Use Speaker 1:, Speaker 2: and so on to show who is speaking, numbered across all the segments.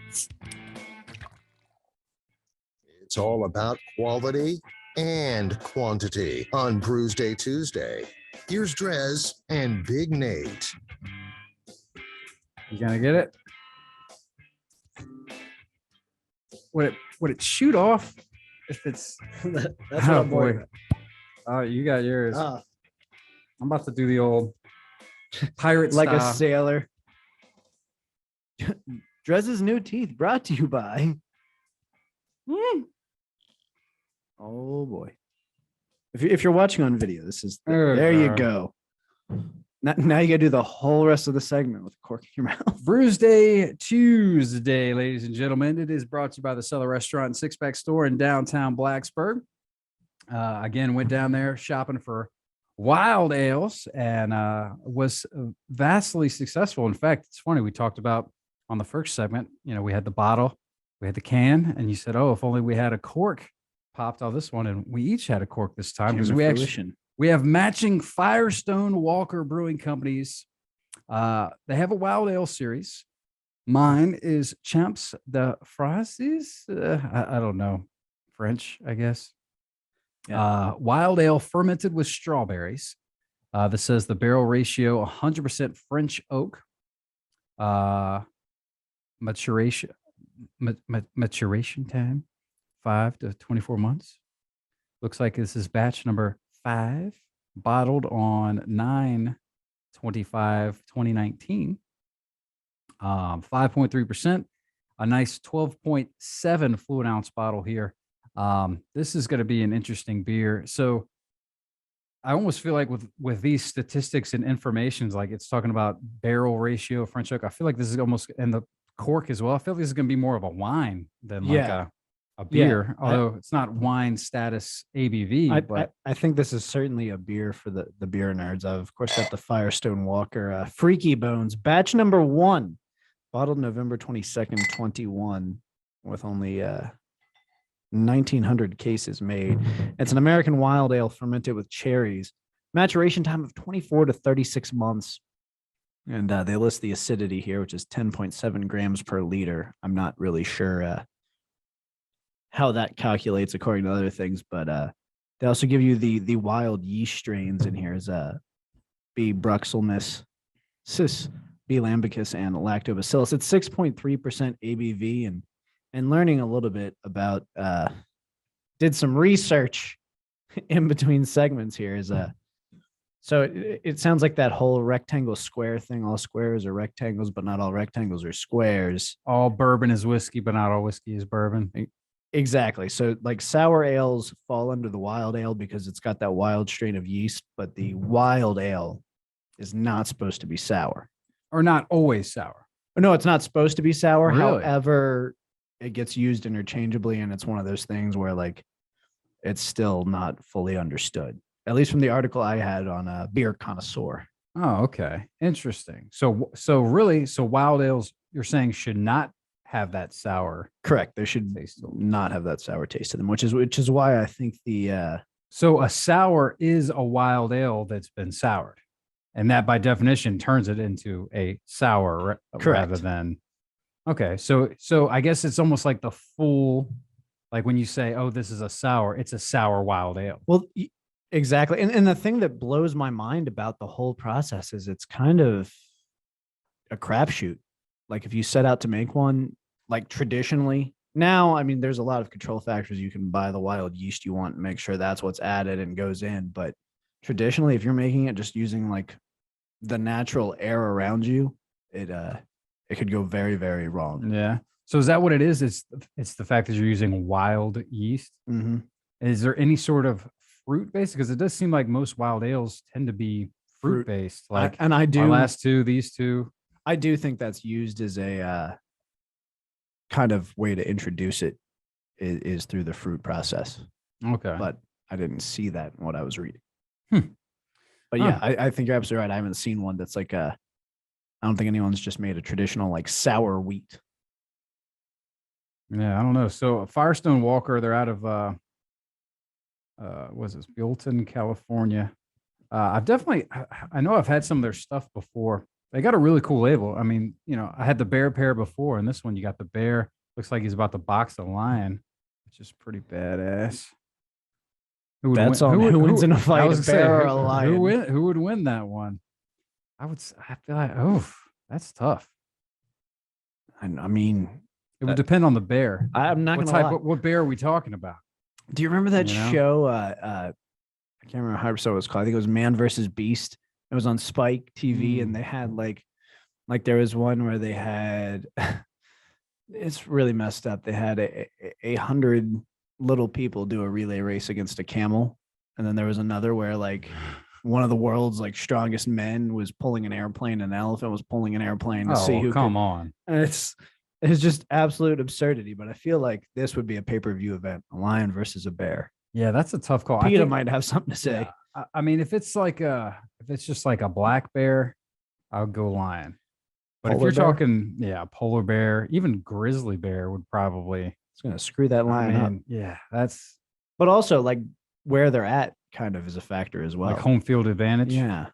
Speaker 1: It's all about quality and quantity on Brewsday Tuesday. Here's DreZ and Big Nate.
Speaker 2: You gonna get it? Would it shoot off if it's?
Speaker 3: That's what I'm worried about.
Speaker 2: Oh, you got yours. I'm about to do the old pirate
Speaker 3: like
Speaker 2: style.
Speaker 3: a sailor. DreZ's new teeth brought to you by. Oh boy! If you're watching on video, this is there. You go. Now you gotta do the whole rest of the segment with a cork in your mouth.
Speaker 2: Brewsday Tuesday, ladies and gentlemen. It is brought to you by the Cellar Restaurant and Six Pack Store in downtown Blacksburg. Again, went down there shopping for wild ales and was vastly successful. In fact, it's funny. We talked about on the first segment, we had the bottle, we had the can, and you said, oh, if only we had a cork popped on this one. And we each had a cork this time because we have matching Firestone Walker Brewing Companies. They have a wild ale series. Mine is Champs de Francis. I don't know. French, I guess. Yeah. Wild ale fermented with strawberries. This says the barrel ratio 100% French oak. Maturation time 5 to 24 months. Looks like this is batch number 5, bottled on 9/25/2019. 5.3%. A nice 12.7 fluid ounce bottle here. This is going to be an interesting beer. So I almost feel like with these statistics and information, like it's talking about barrel ratio French oak. I feel like this is almost, and the cork as well. I feel like this is going to be more of a wine than like a beer, although it's not wine status ABV. But
Speaker 3: I think this is certainly a beer for the beer nerds. I've, of course, got the Firestone Walker Freaky Bones, batch number 1, bottled November 22nd, 21, with only 1,900 cases made. It's an American wild ale fermented with cherries. Maturation time of 24 to 36 months. And they list the acidity here, which is 10.7 grams per liter. I'm not really sure how that calculates according to other things, but they also give you the wild yeast strains in here as B. bruxellus, Cis, B. lambicus, and lactobacillus. It's 6.3% ABV, and learning a little bit about did some research in between segments here is so it sounds like that whole rectangle square thing. All squares are rectangles, but not all rectangles are squares.
Speaker 2: All bourbon is whiskey, but not all whiskey is bourbon.
Speaker 3: Exactly. So like sour ales fall under the wild ale because it's got that wild strain of yeast, but the wild ale is not supposed to be sour.
Speaker 2: Or not always sour.
Speaker 3: No, it's not supposed to be sour.
Speaker 2: Really?
Speaker 3: However, it gets used interchangeably, and it's one of those things where like it's still not fully understood. At least from the article I had on Beer Connoisseur.
Speaker 2: Oh, okay. Interesting. So wild ales, you're saying, should not have that sour.
Speaker 3: Correct. They should not have that sour taste to them, which is why I think
Speaker 2: so a sour is a wild ale that's been soured, and that by definition turns it into a sour rather than. Okay, so I guess it's almost like the full, like when you say, oh, this is a sour, it's a sour wild ale.
Speaker 3: Well, exactly. And the thing that blows my mind about the whole process is it's kind of a crapshoot. Like if you set out to make one, like traditionally, now, I mean, there's a lot of control factors. You can buy the wild yeast you want and make sure that's what's added and goes in. But traditionally, if you're making it just using like the natural air around you, it could go very, very wrong.
Speaker 2: Yeah. So is that what it is? It's the fact that you're using wild yeast.
Speaker 3: Mm-hmm.
Speaker 2: Is there any sort of fruit based? Because it does seem like most wild ales tend to be fruit based. Like,
Speaker 3: and I do.
Speaker 2: Our last two, these two.
Speaker 3: I do think that's used as a kind of way to introduce it is through the fruit process.
Speaker 2: Okay.
Speaker 3: But I didn't see that in what I was reading. But yeah, I think you're absolutely right. I haven't seen one that's like I don't think anyone's just made a traditional like sour wheat.
Speaker 2: Yeah, I don't know. So Firestone Walker, they're out of what's this, Buellton, California. I know I've had some of their stuff before. They got a really cool label. I mean, I had the bear pair before, and this one you got the bear. Looks like he's about to box the lion, which is pretty badass. Who would
Speaker 3: That's
Speaker 2: win?
Speaker 3: on who wins in a fight, a bear or a lion.
Speaker 2: Who would win that one? I feel like, oh, that's tough.
Speaker 3: I mean,
Speaker 2: it would depend on the bear.
Speaker 3: I'm not
Speaker 2: what
Speaker 3: gonna lie.
Speaker 2: What bear are we talking about?
Speaker 3: Do you remember that show? I can't remember how it was called. I think it was Man versus Beast. It was on Spike TV, and they had like there was one where they had it's really messed up. They had 100 little people do a relay race against a camel, and then there was another where like one of the world's like strongest men was pulling an airplane, and an elephant was pulling an airplane to see who.
Speaker 2: Come on,
Speaker 3: and it's just absolute absurdity. But I feel like this would be a pay-per-view event: a lion versus a bear.
Speaker 2: Yeah, that's a tough call.
Speaker 3: Peter might have something to say.
Speaker 2: Yeah, I mean, if it's just like a black bear, I'll go lion. But if you're talking, polar bear, even grizzly bear would probably.
Speaker 3: It's gonna screw that lion up.
Speaker 2: Yeah, that's.
Speaker 3: But also, like where they're at, kind of is a factor as well.
Speaker 2: Like home field advantage.
Speaker 3: Yeah.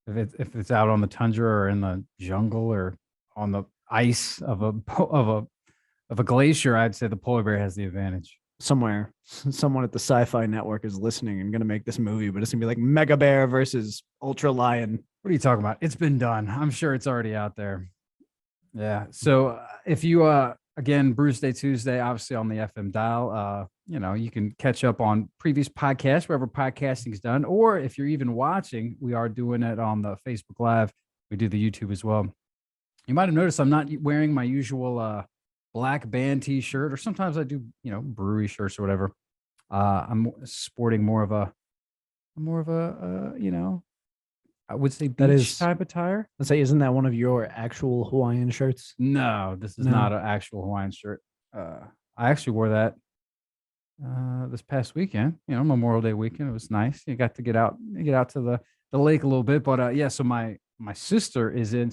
Speaker 2: If it's out on the tundra or in the jungle or on the ice of a glacier, I'd say the polar bear has the advantage.
Speaker 3: Somewhere, someone at the Sci-Fi Network is listening and going to make this movie, but it's going to be like Mega Bear versus Ultra Lion.
Speaker 2: What are you talking about? It's been done. I'm sure it's already out there. Yeah. So if you, again, Brewsday Tuesday, obviously on the FM dial, you can catch up on previous podcasts, wherever podcasting's done. Or if you're even watching, we are doing it on the Facebook Live. We do the YouTube as well. You might have noticed I'm not wearing my usual, black band t-shirt, or sometimes I do, brewery shirts or whatever. I'm sporting more of a, I would say
Speaker 3: that is
Speaker 2: type attire.
Speaker 3: Let's say, isn't that one of your actual Hawaiian shirts?
Speaker 2: No, this is not an actual Hawaiian shirt. I actually wore that this past weekend, Memorial Day weekend. It was nice. You got to get out to the lake a little bit, but yeah, so my sister is in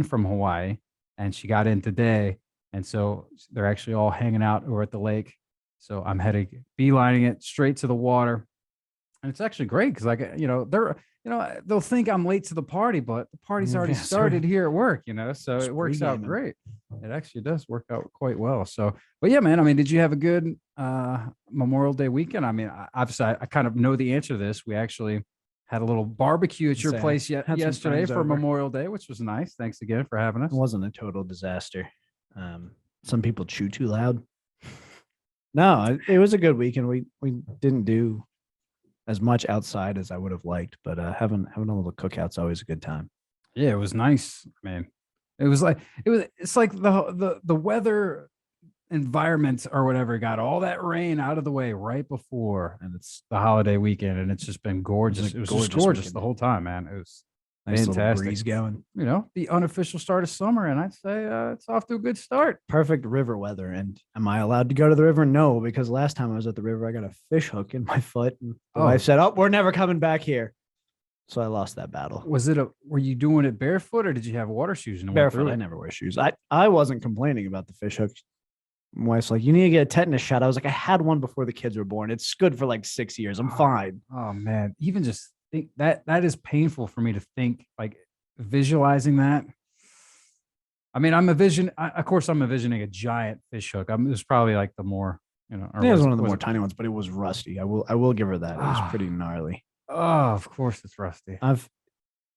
Speaker 2: from Hawaii, and she got in today. And so they're actually all hanging out over at the lake. So I'm beelining it straight to the water. And it's actually great because they'll think I'm late to the party, but the party's already started here at work, so it works out great. It actually does work out quite well. So, but yeah, man, I mean, did you have a good Memorial Day weekend? I mean, obviously I kind of know the answer to this. We actually had a little barbecue at your place yesterday for Memorial Day, which was nice. Thanks again for having us.
Speaker 3: It wasn't a total disaster. Some people chew too loud. No, it was a good weekend. We didn't do as much outside as I would have liked, but having a little cookout's always a good time.
Speaker 2: Yeah, it was nice. I mean, it's like the weather environment or whatever got all that rain out of the way right before, and it's the holiday weekend, and it's just been gorgeous. It was just gorgeous the whole time, man. It was
Speaker 3: nice
Speaker 2: fantastic.
Speaker 3: Breeze going.
Speaker 2: The unofficial start of summer, and I'd say it's off to a good start.
Speaker 3: Perfect river weather. And am I allowed to go to the river? No, because last time I was at the river, I got a fish hook in my foot, and the wife said, "Oh, we're never coming back here." So I lost that battle.
Speaker 2: Were you doing it barefoot, or did you have water shoes?
Speaker 3: Barefoot. I never wear shoes. I wasn't complaining about the fish hook. My wife's like, "You need to get a tetanus shot." I was like, "I had one before the kids were born. It's good for like 6 years. I'm fine."
Speaker 2: Oh man, even just think that is painful for me to think, like visualizing that. I mean, I'm envisioning a giant fish hook. It was probably like the more, it
Speaker 3: was one of the more tiny ones, but it was rusty. I will give her that. It was pretty gnarly.
Speaker 2: Oh, of course it's rusty.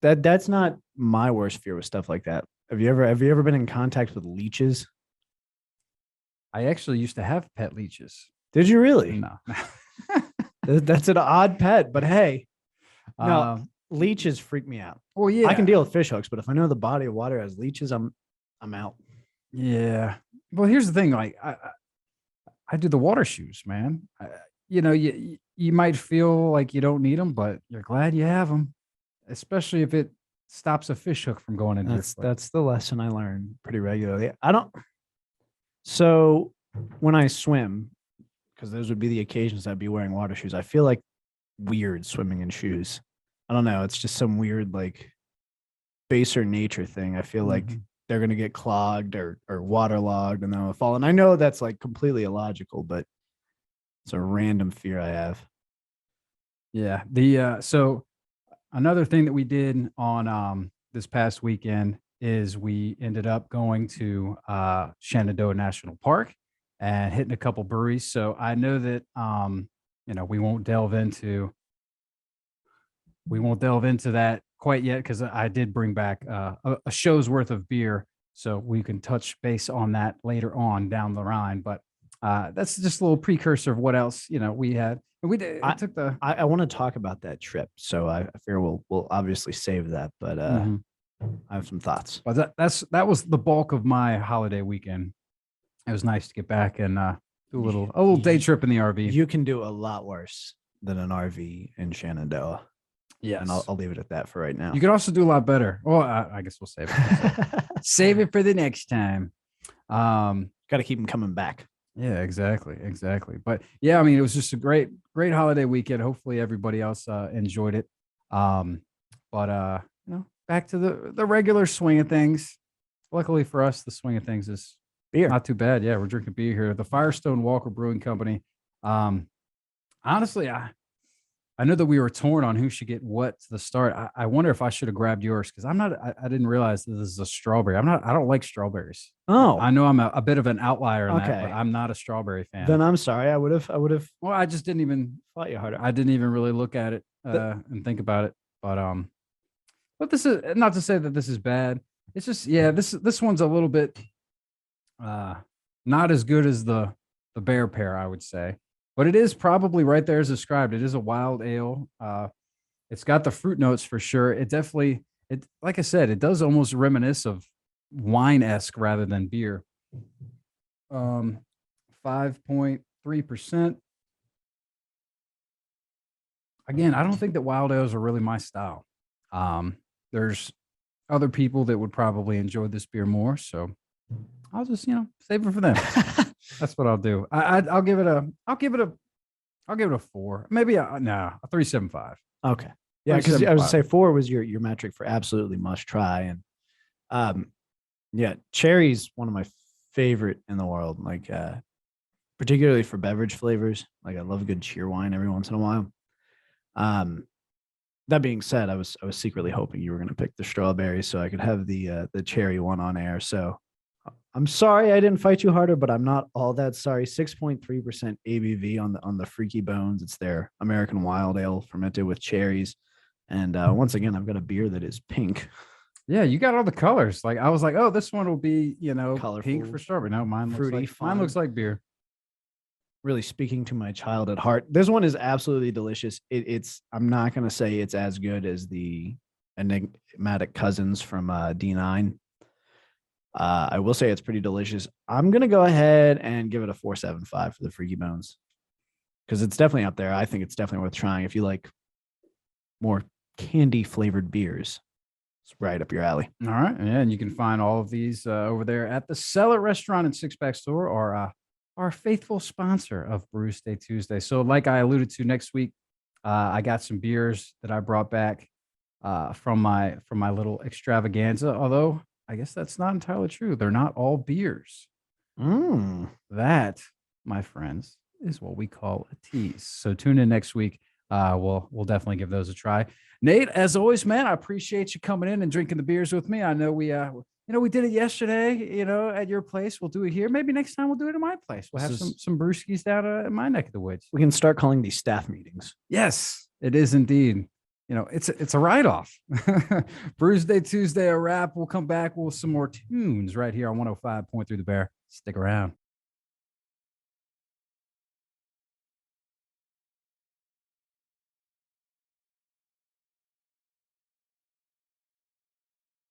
Speaker 3: That's not my worst fear with stuff like that. Have you ever been in contact with leeches?
Speaker 2: I actually used to have pet leeches.
Speaker 3: Did you really?
Speaker 2: No.
Speaker 3: That's an odd pet, but hey, no, leeches freak me out.
Speaker 2: Well, yeah,
Speaker 3: I can deal with fish hooks, but if I know the body of water has leeches, I'm out.
Speaker 2: Yeah. Well, here's the thing. Like I do the water shoes, man. You might feel like you don't need them, but you're glad you have them, especially if it stops a fish hook from going into your foot.
Speaker 3: That's the lesson I learned pretty regularly. So when I swim, because those would be the occasions I'd be wearing water shoes, I feel like weird swimming in shoes. I don't know. It's just some weird, like, baser nature thing. I feel like they're going to get clogged or waterlogged and then they'll fall. And I know that's like completely illogical, but it's a random fear I have.
Speaker 2: Yeah. So another thing that we did on this past weekend is we ended up going to Shenandoah National Park and hitting a couple breweries. So I know that we won't delve into that quite yet because I did bring back a show's worth of beer, so we can touch base on that later on down the line. But that's just a little precursor of what else we had. And we did.
Speaker 3: I want to talk about that trip, so I fear we'll obviously save that. But I have some thoughts.
Speaker 2: But that was the bulk of my holiday weekend. It was nice to get back and do a little day trip in the RV.
Speaker 3: You can do a lot worse than an RV in Shenandoah.
Speaker 2: Yes.
Speaker 3: And I'll leave it at that for right now.
Speaker 2: You could also do a lot better. Well, I guess we'll save it. Save it for the next time.
Speaker 3: Got to keep them coming back.
Speaker 2: Yeah, exactly. But yeah, I mean, it was just a great holiday weekend. Hopefully everybody else enjoyed it. But back to the regular swing of things. Luckily for us, the swing of things is
Speaker 3: beer.
Speaker 2: Not too bad. Yeah, we're drinking beer here. The Firestone Walker Brewing Company. Honestly, I know that we were torn on who should get what to the start. I wonder if I should have grabbed yours because I didn't realize that this is a strawberry. I don't like strawberries.
Speaker 3: Oh,
Speaker 2: I know I'm a bit of an outlier in
Speaker 3: Okay.
Speaker 2: that, but I'm not a strawberry fan.
Speaker 3: then I'm sorry. I would have
Speaker 2: Well, I just didn't even
Speaker 3: fought you harder.
Speaker 2: I didn't even really look at it and think about it. But this is not to say that this is bad. It's just this one's a little bit not as good as the Bear Pair, I would say. But it is probably right there as described. It is a wild ale. It's got the fruit notes for sure. It definitely, like I said, it does almost reminisce of wine-esque rather than beer. 5.3%. Again, I don't think that wild ales are really my style. There's other people that would probably enjoy this beer more, so I'll just save it for them. That's what I'll do. I'll give it a 4. Maybe a 3.75.
Speaker 3: Okay. Yeah, because I was gonna say 4 was your metric for absolutely must try. And cherry's one of my favorite in the world. Like particularly for beverage flavors. Like I love a good cheer wine every once in a while. That being said, I was secretly hoping you were gonna pick the strawberry so I could have the cherry one on air. So I'm sorry I didn't fight you harder, but I'm not all that sorry. 6.3% ABV on the Freaky Bones. It's their American wild ale fermented with cherries. And once again, I've got a beer that is pink.
Speaker 2: Yeah, you got all the colors. Like I was like, oh, this one will be,
Speaker 3: Colorful,
Speaker 2: pink for strawberry. No, mine
Speaker 3: fruity,
Speaker 2: mine looks like beer.
Speaker 3: Really speaking to my child at heart. This one is absolutely delicious. I'm not gonna say it's as good as the Enigmatic Cousins from D9. I will say it's pretty delicious. I'm going to go ahead and give it a 4.75 for the Freaky Bones because it's definitely up there. I think it's definitely worth trying if you like more candy flavored beers. It's right up your alley.
Speaker 2: All right. Yeah, and you can find all of these over there at the Cellar Restaurant and Six Pack Store, or our faithful sponsor of Brewsday Tuesday. So like I alluded to, next week, I got some beers that I brought back from my little extravaganza, although I guess that's not entirely true. They're not all beers. That, my friends, is what we call a tease. So tune in next week. We'll definitely give those a try. Nate, as always, man, I appreciate you coming in and drinking the beers with me. I know we did it yesterday, at your place. We'll do it here. Maybe next time we'll do it at my place. We'll have some brewskis down in my neck of the woods.
Speaker 3: We can start calling these staff meetings.
Speaker 2: Yes, it is indeed. It's a write-off. Brewsday Tuesday, a wrap. We'll come back with some more tunes right here on 105.3 The Bear. Stick around.